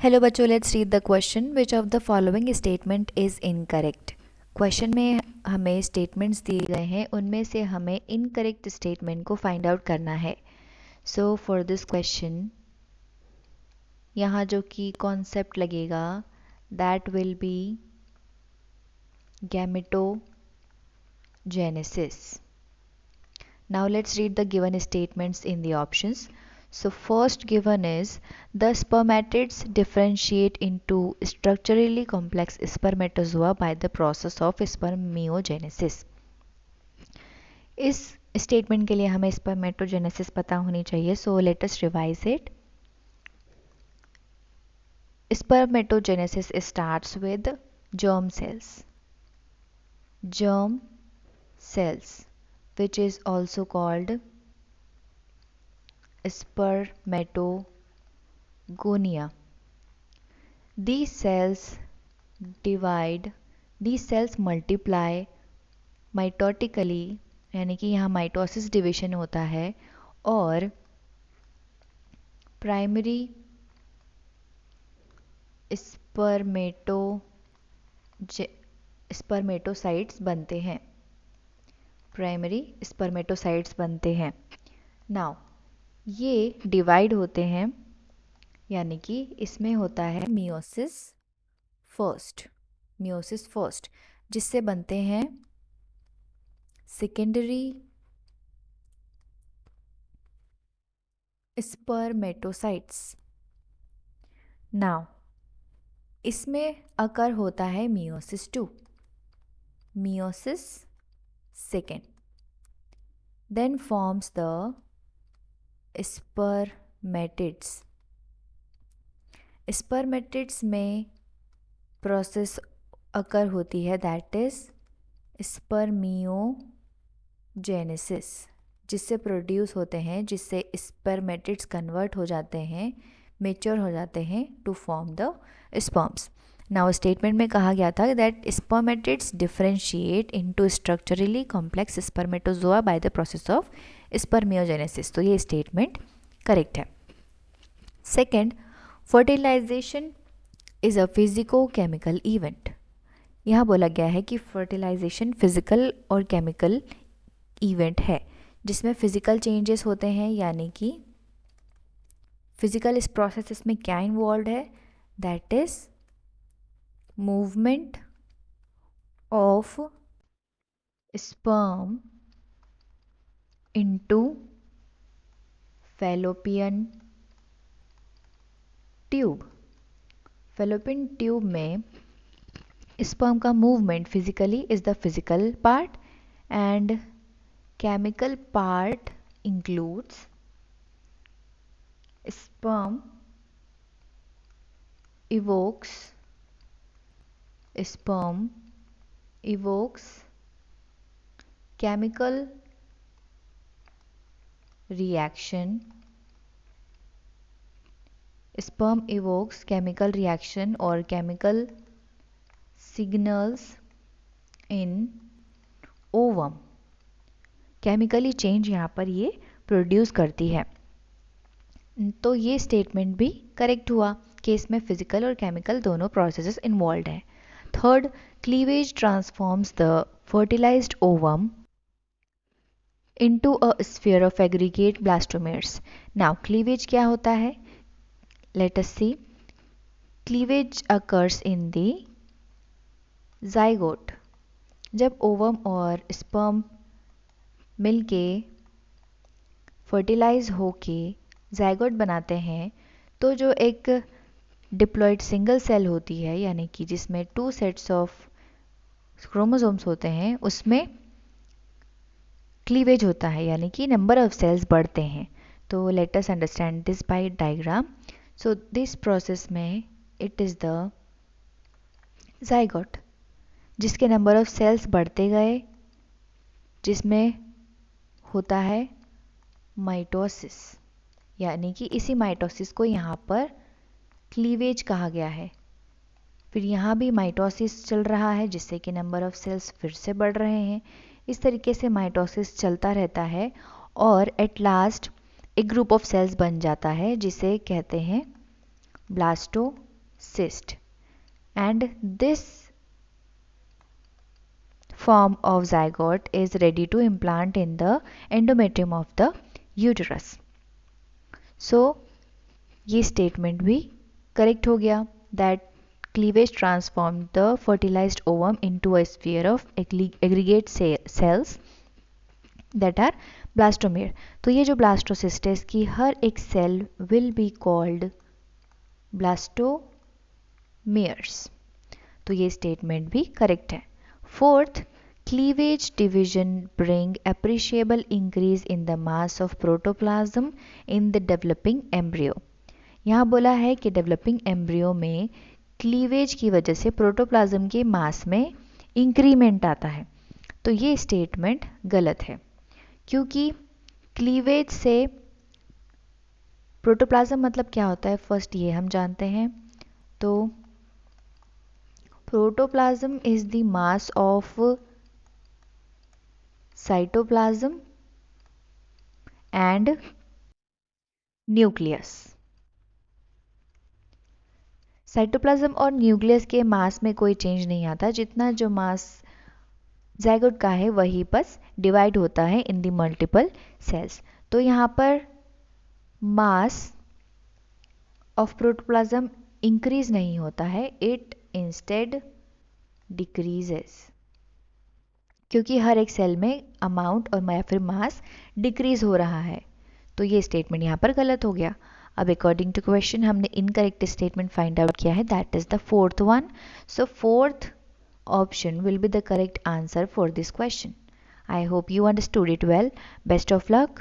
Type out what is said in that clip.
Hello बच्चों, let's read the question. Which of the following statement is incorrect. Question में हमें statements दिए गए हैं, उनमें से हमें इनकरेक्ट स्टेटमेंट को फाइंड आउट करना है. सो फॉर दिस क्वेश्चन यहाँ जो कि कॉन्सेप्ट लगेगा that will be gametogenesis. Now let's read the given statements in the options. So first given is the spermatids differentiate into structurally complex spermatozoa by the process of spermiogenesis. इस statement के लिए हमें spermatogenesis पता होनी चाहिए. So let us revise it. Spermatogenesis starts with germ cells. Germ cells, which is also called spermatogonia. These cells divide, these cells multiply mitotically, यानी कि यहाँ माइटोसिस डिविजन होता है और प्राइमरी स्पर्मेटोसाइट्स बनते हैं. प्राइमरी स्पर्मेटोसाइट्स बनते हैं. नाउ ये डिवाइड होते हैं, यानी कि इसमें होता है मियोसिस फर्स्ट, जिससे बनते हैं सेकेंडरी स्पर्मेटोसाइट्स. नाउ इसमें अकर होता है meiosis second, then forms the spermatids में प्रोसेस अकर होती है दैट इज स्पर्मियोजेनेसिस, जिससे प्रोड्यूस होते हैं, जिससे स्पर्मेटिड्स कन्वर्ट हो जाते हैं, मेच्योर हो जाते हैं to form the sperms. Now statement में कहा गया था दैट spermatids differentiate into structurally complex spermatozoa by the process of spermiogenesis. तो ये स्टेटमेंट करेक्ट है. Second, fertilization is a physico chemical event. यहाँ बोला गया है कि फर्टिलाइजेशन फिजिकल और केमिकल इवेंट है जिसमें फिजिकल चेंजेस होते हैं, यानी कि फिजिकल इस प्रोसेस में क्या इन्वॉल्व है, that is movement of sperm into fallopian tube. Fallopian tube में स्पर्म का movement physically is the physical part and chemical part includes sperm evokes chemical reaction. Sperm evokes chemical reaction or chemical signals in ovum. Chemically change यहाँ पर ये produce करती है. तो ये statement भी करेक्ट हुआ कि इसमें फिजिकल और केमिकल दोनों प्रोसेसेस इन्वॉल्व हैं. Third, cleavage transforms the fertilized ovum into a sphere of aggregate blastomeres. Now cleavage क्या होता है, let us see. Cleavage occurs in the zygote. जब ओवम और स्पर्म मिलके फर्टिलाइज होके जाइगोट बनाते हैं, तो जो एक डिप्लॉयड सिंगल सेल होती है, यानी कि जिसमें 2 सेट्स ऑफ क्रोमोसोम्स होते हैं, उसमें क्लीवेज होता है, यानी कि नंबर ऑफ सेल्स बढ़ते हैं. तो let us understand this by diagram. So this process में इट इज़ द जाइगोट, जिसके नंबर ऑफ सेल्स बढ़ते गए, जिसमें होता है माइटोसिस, यानी कि इसी माइटोसिस को यहाँ पर क्लीवेज कहा गया है. फिर यहाँ भी माइटोसिस चल रहा है, जिससे कि नंबर ऑफ सेल्स फिर से बढ़ रहे हैं. इस तरीके से माइटोसिस चलता रहता है और एट लास्ट एक ग्रुप ऑफ सेल्स बन जाता है, जिसे कहते हैं cyst, and this form of zygote is ready to implant in the endometrium of the uterus. So ये स्टेटमेंट भी करेक्ट हो गया that cleavage transformed the fertilized ovum into a sphere of aggregate cells that are blastomere. तो ये जो blastocyst है इसकी हर एक cell will be called blastomeres. तो ये स्टेटमेंट भी करेक्ट है. Fourth, cleavage division bring appreciable increase in the mass of protoplasm in the developing embryo. यहाँ बोला है कि डेवलपिंग एम्ब्रियो में क्लीवेज की वजह से प्रोटोप्लाज्म के मास में इंक्रीमेंट आता है. तो ये स्टेटमेंट गलत है क्योंकि क्लीवेज से प्रोटोप्लाज्म मतलब क्या होता है फर्स्ट ये हम जानते हैं. तो protoplasm is the mass of cytoplasm and nucleus. Cytoplasm और न्यूक्लियस के मास में कोई चेंज नहीं आता. जितना जो मास ज़ायगोट का है वही बस डिवाइड होता है इन द मल्टीपल सेल्स. तो यहाँ पर मास ऑफ प्रोटोप्लाज्म इंक्रीज नहीं होता है, इट इंस्टेड डिक्रीजेस, क्योंकि हर एक सेल में अमाउंट और या फिर मास डिक्रीज हो रहा है. तो ये स्टेटमेंट यहाँ पर गलत हो गया. अब अकॉर्डिंग टू क्वेश्चन हमने इनकरेक्ट स्टेटमेंट फाइंड आउट किया है, that is the fourth one. So fourth option will be the correct answer for this question. I hope you understood it well. Best of luck.